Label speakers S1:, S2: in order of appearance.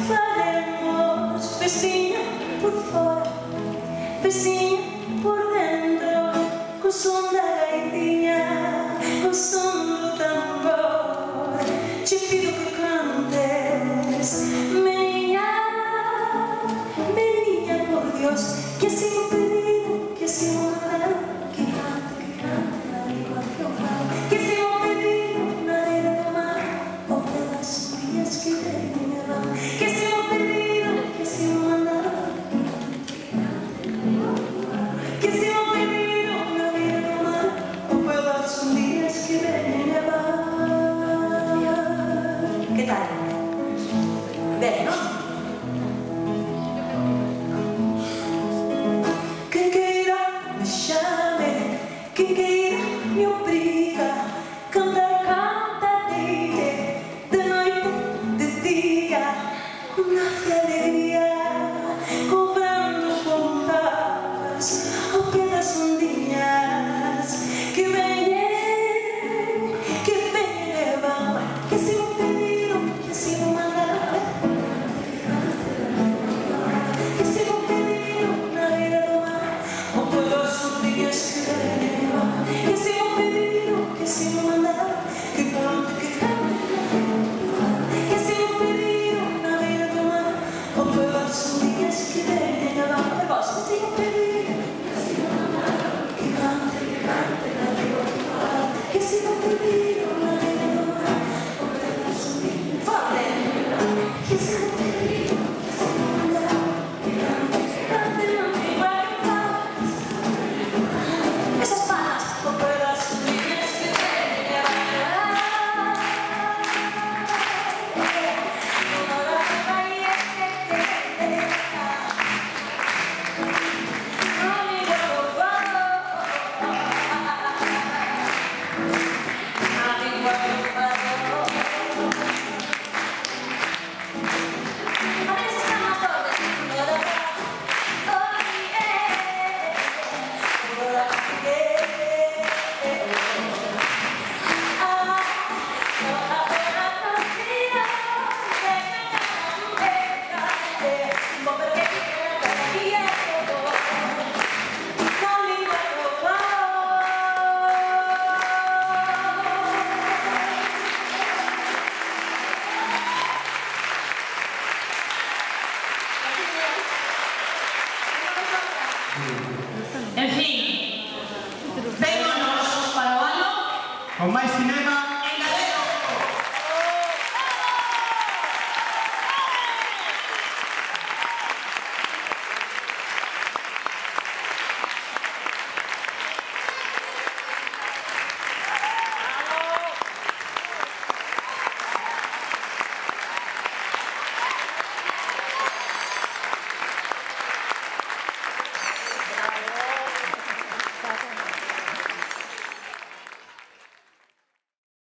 S1: faremos festinha por fora, festinha por dentro, co som da gaitinha, co som do tambor. Te pido que cantes, menina, menina, por Dios, que así me pedido, que así me mandaron, que cante la lengua que eu falo, que así me pedido, na areia do mar, ou pelas frias que vem me levar, que así me pedido, que así me mandaron, que así me pedido, na areia do mar, ou pelas frias que vem me levar. ¿Qué tal? Bien, ¿no? Quem queira me chame, quem queira me obriga a cantar cantadeira de noite, de dia, na alegria, cobrando contas ao pé das ondinhas que vem levar, que se me pediram, que se me mandaram, que se me pediram na beira do mar, ou pelas ondinhas que vem levar, que se me pediram, que se me mandaram, que cante, que se me pediram na beira do mar, ou pelas ondinhas que vem levar. Eu gosto, que se me pediram, que cante na beira do mar, que se me pediram na beira do mar, ou pelas ondinhas. Fala, que se me pediram, que se me mandaram, que cante na beira do mar. Essas palmas, ou pelas ondinhas que vem levar.
S2: Gracias.